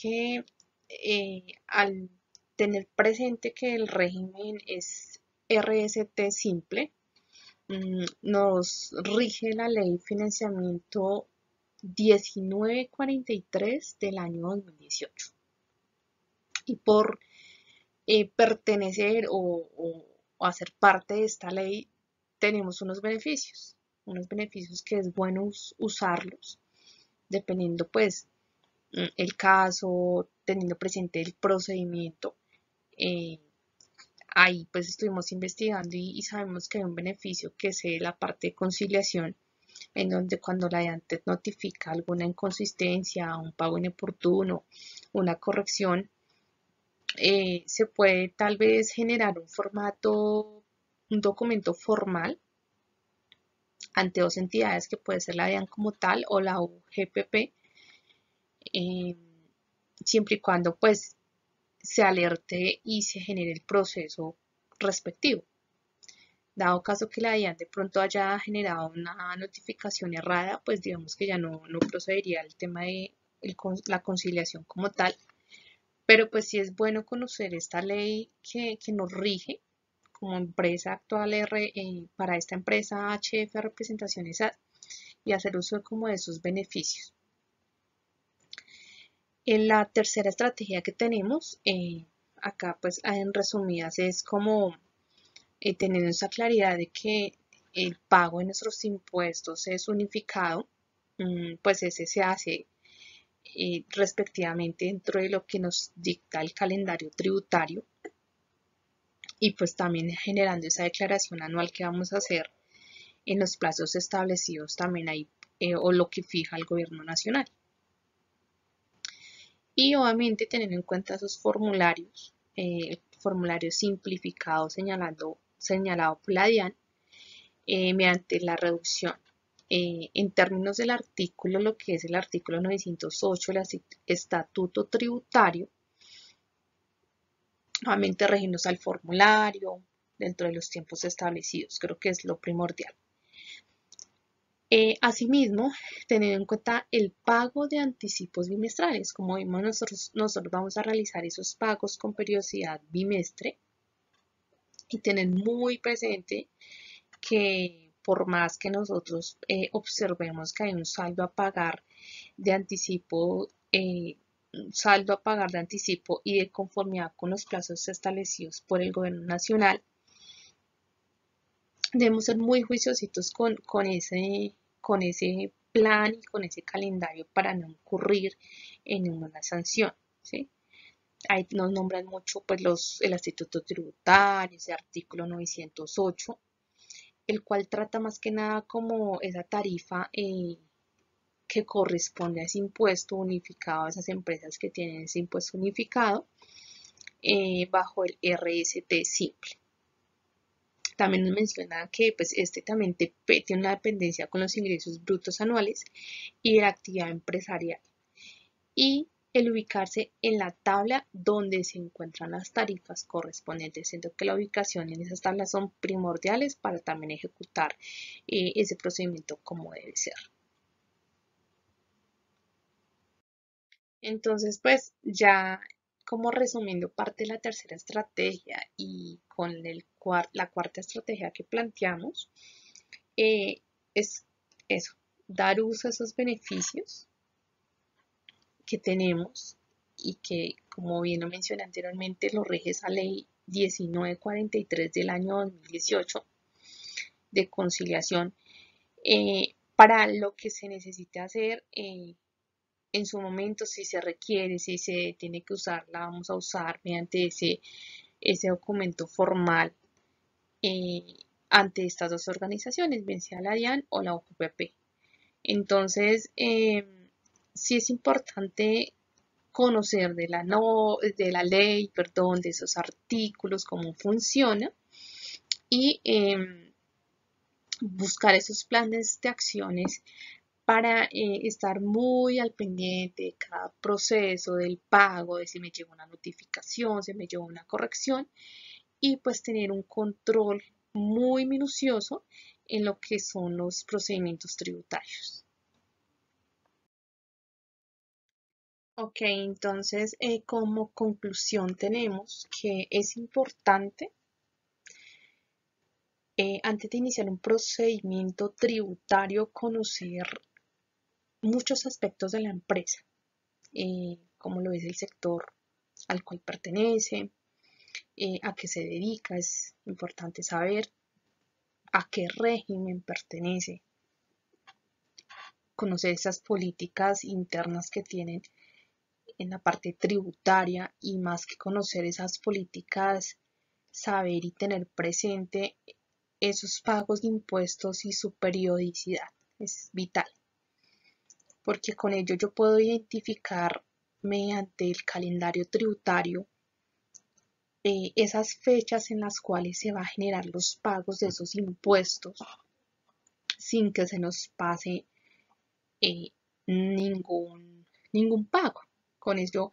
que al tener presente que el régimen es RST simple, nos rige la ley de financiamiento 1943 del año 2018. Y por pertenecer o hacer parte de esta ley, tenemos unos beneficios que es bueno usarlos, dependiendo pues el caso, teniendo presente el procedimiento. eh, Ahí pues estuvimos investigando y sabemos que hay un beneficio que es la parte de conciliación, en donde cuando la DIANTED notifica alguna inconsistencia, un pago inoportuno, una corrección, se puede tal vez generar un documento formal ante dos entidades que puede ser la DIAN como tal o la UGPP, eh, siempre y cuando pues se alerte y se genere el proceso respectivo. Dado caso que la DIAN de pronto haya generado una notificación errada, pues digamos que ya no procedería al tema de la conciliación como tal. Pero pues sí es bueno conocer esta ley que nos rige como empresa actual para esta empresa HF Representaciones A y hacer uso como de esos beneficios. En la tercera estrategia que tenemos, acá pues en resumidas es como teniendo esa claridad de que el pago de nuestros impuestos es unificado, pues ese se hace respectivamente dentro de lo que nos dicta el calendario tributario y pues también generando esa declaración anual que vamos a hacer en los plazos establecidos también hay o lo que fija el gobierno nacional. Y obviamente teniendo en cuenta esos formularios, formulario simplificado señalado por la DIAN, mediante la reducción. En términos del artículo, lo que es el artículo 908 del Estatuto Tributario, nuevamente regirnos al formulario dentro de los tiempos establecidos, creo que es lo primordial. Asimismo, teniendo en cuenta el pago de anticipos bimestrales, como vimos nosotros vamos a realizar esos pagos con periodicidad bimestre y tener muy presente que por más que nosotros observemos que hay un saldo a pagar de anticipo, y de conformidad con los plazos establecidos por el gobierno nacional, debemos ser muy juiciositos con ese plan y con ese calendario para no incurrir en una sanción, ¿sí? Ahí nos nombran mucho pues, el Instituto Tributario, ese artículo 908, el cual trata más que nada como esa tarifa que corresponde a ese impuesto unificado, a esas empresas que tienen ese impuesto unificado bajo el RST simple. También nos menciona que pues, este también tiene una dependencia con los ingresos brutos anuales y la actividad empresarial. Y el ubicarse en la tabla donde se encuentran las tarifas correspondientes, siendo que la ubicación en esas tablas son primordiales para también ejecutar ese procedimiento como debe ser. Entonces, pues ya como resumiendo parte de la tercera estrategia y con la cuarta estrategia que planteamos, es eso, dar uso a esos beneficios que tenemos y que, como bien lo mencioné anteriormente, lo rige esa ley 1943 del año 2018 de conciliación para lo que se necesite hacer en su momento, si se requiere, si se tiene que usar, la vamos a usar mediante ese documento formal eh, ante estas dos organizaciones, bien sea la DIAN o la OJPP. Entonces, sí es importante conocer de la ley, perdón, de esos artículos, cómo funciona y buscar esos planes de acciones para estar muy al pendiente de cada proceso del pago, de si me llegó una notificación, si me llegó una corrección y pues tener un control muy minucioso en lo que son los procedimientos tributarios. Ok, entonces como conclusión tenemos que es importante antes de iniciar un procedimiento tributario conocer muchos aspectos de la empresa, como lo es el sector al cual pertenece, a qué se dedica, es importante saber a qué régimen pertenece, conocer esas políticas internas que tienen en la parte tributaria y más que conocer esas políticas, saber y tener presente esos pagos de impuestos y su periodicidad. Es vital, porque con ello yo puedo identificar mediante el calendario tributario esas fechas en las cuales se va a generar los pagos de esos impuestos sin que se nos pase eh, ningún pago. Con ello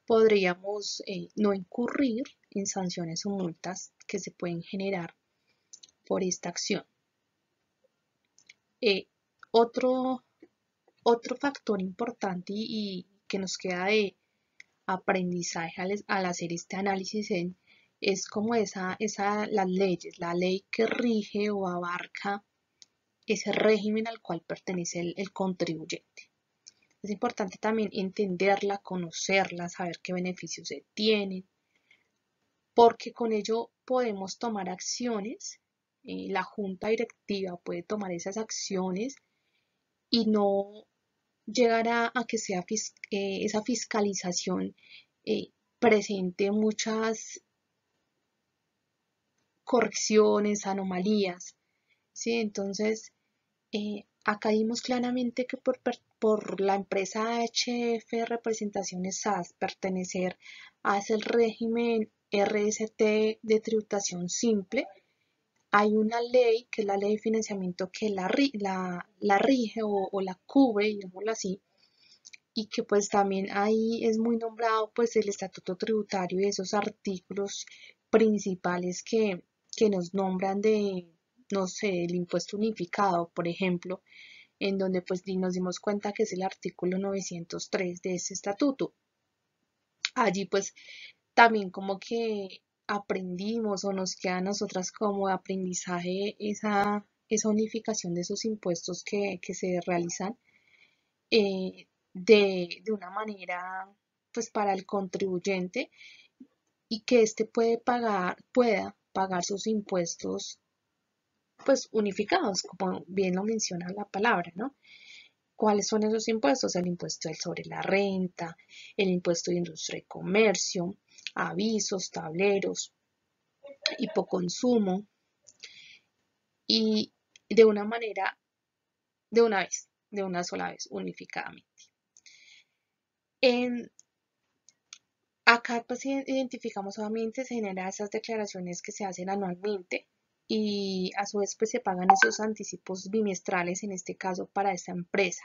podríamos no incurrir en sanciones o multas que se pueden generar por esta acción. Eh, otro, otro factor importante y que nos queda de aprendizaje al hacer este análisis es como las leyes, la ley que rige o abarca ese régimen al cual pertenece el contribuyente. Es importante también entenderla, conocerla, saber qué beneficios se tienen, porque con ello podemos tomar acciones, la junta directiva puede tomar esas acciones y no llegar a que sea esa fiscalización presente muchas correcciones, anomalías, ¿sí? Entonces, acá vimos claramente que por la empresa HF Representaciones SAS pertenecer a ese régimen RST de tributación simple, hay una ley que es la ley de financiamiento que la rige o la cubre, digámoslo así, y que pues también ahí es muy nombrado pues el estatuto tributario y esos artículos principales que nos nombran de, no sé, el impuesto unificado, por ejemplo, en donde pues nos dimos cuenta que es el artículo 903 de ese estatuto. Allí pues también como que aprendimos o nos queda a nosotras como aprendizaje esa unificación de esos impuestos que se realizan de una manera pues para el contribuyente y que éste pueda pagar sus impuestos pues unificados, como bien lo menciona la palabra, ¿no? ¿Cuáles son esos impuestos? El impuesto sobre la renta, el impuesto de industria y comercio, avisos, tableros, hipoconsumo y de una manera, de una vez, de una sola vez, unificadamente. En, Acá pues identificamos obviamente, se generan esas declaraciones que se hacen anualmente y a su vez pues se pagan esos anticipos bimestrales, en este caso para esta empresa,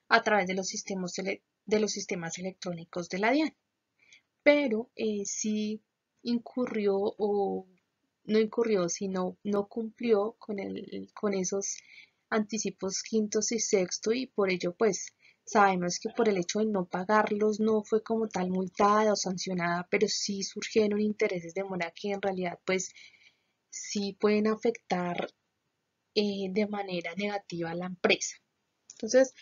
a través de los sistemas electrónicos de la DIAN. Pero sí incurrió o no incurrió, sino no cumplió con esos anticipos quintos y sexto y por ello pues sabemos que por el hecho de no pagarlos no fue como tal multada o sancionada, pero sí surgieron intereses de mora que en realidad pues sí pueden afectar de manera negativa a la empresa. Entonces,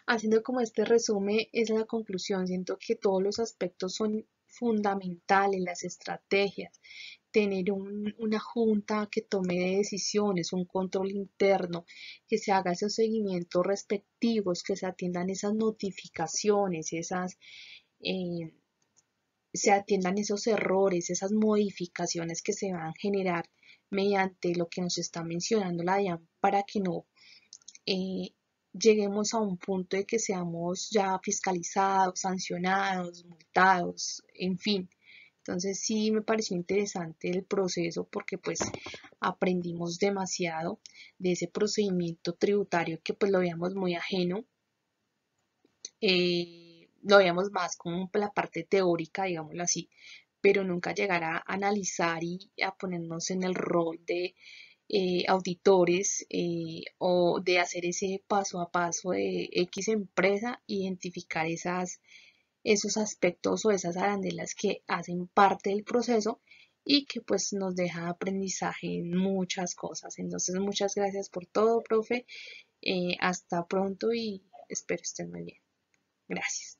haciendo como este resumen, es la conclusión. Siento que todos los aspectos son fundamentales, las estrategias, tener una junta que tome decisiones, un control interno, que se haga esos seguimientos respectivos, que se atiendan esas notificaciones, eh, se atiendan esos errores, esas modificaciones que se van a generar mediante lo que nos está mencionando la DIAN para que no eh, lleguemos a un punto de que seamos ya fiscalizados, sancionados, multados, en fin. Entonces sí me pareció interesante el proceso porque pues aprendimos demasiado de ese procedimiento tributario que pues lo veíamos muy ajeno, lo veíamos más como la parte teórica, digámoslo así, pero nunca llegar a analizar y a ponernos en el rol auditores o de hacer ese paso a paso de X empresa, identificar esos aspectos o esas arandelas que hacen parte del proceso y que pues nos deja aprendizaje en muchas cosas. Entonces, muchas gracias por todo, profe. Hasta pronto y espero estén muy bien. Gracias.